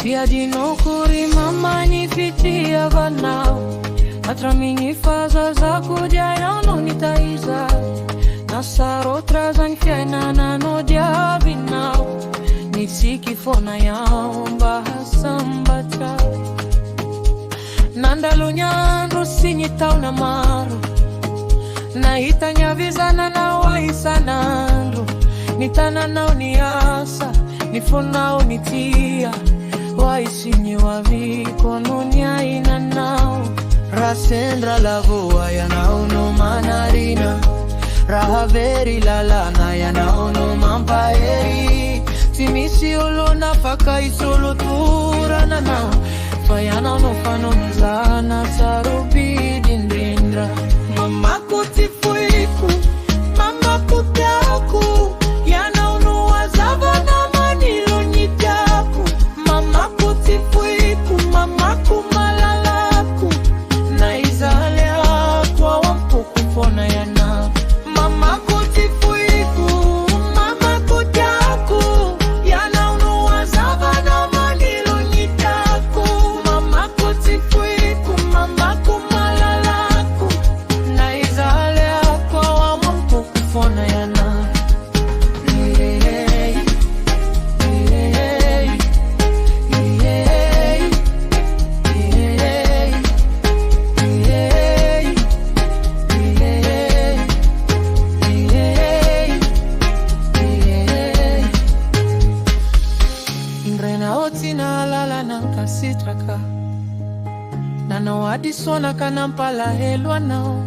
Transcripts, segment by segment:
Tia di nukuri mama ni fitia vanao. Atramini faza za kudia no nitaiza. Nasaro trazan fiainana no diabinao. Nisiki fona yao mbahasambata. Nandalunyandro sinyitao na maro. Naitanya vizana na waisanandro. Nitana nao niasa, nifonao nitia. Waisinyi waviko nunia ina nao. Rasendra lavoa ya naono manarina. Rahaveri lalana ya naono mampaeri. Timisi olona faka isolo tura na nao. Fayana no fanonzana sarubidindrindra. Mama kutifuiku, mama kutaku. Ya naono wazavana manilo nitaku. Mama kutifuiku, mama kumalalaku. Na izale akwa wampuku fona ya na. Mama kutifuiku, mama kutaku. Ya naono wazavana manilo nitaku. Mama kutifuiku, mama kumalalaku. Na izale akwa wampuku fona ya na. Sitraka Nano adisona kanampala helwa nao.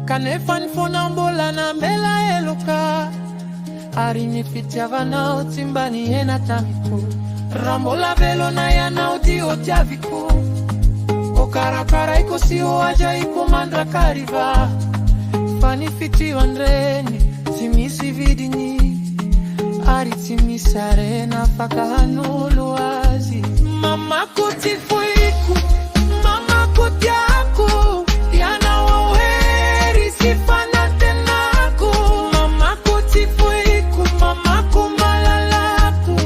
Kanefan fona mbola na mela heloka. Ari nifitia vanao timbani ena tamiku. Rambola velo na ya nao dio tiaviku. Okarakara iko siyo aja iko mandra kariva. Fani fiti wandreni timisi vidini. Ari timisi arena faka hanulu wazi. Mama kutifuiku, mama kutiaku. Yana waweri sifana tenaku. Mama kutifuiku, mama kumalalaku.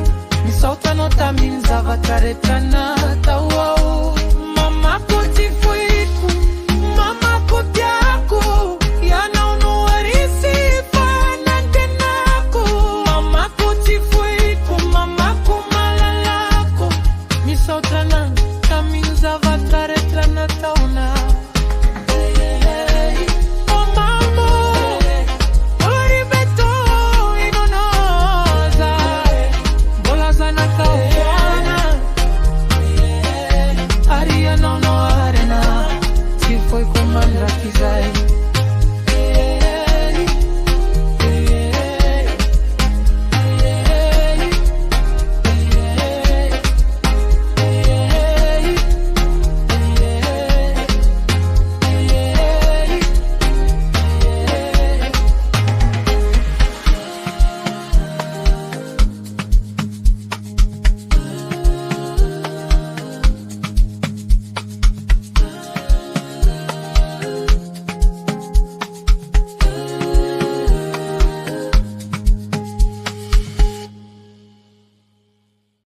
Misauta nota minza vataretana.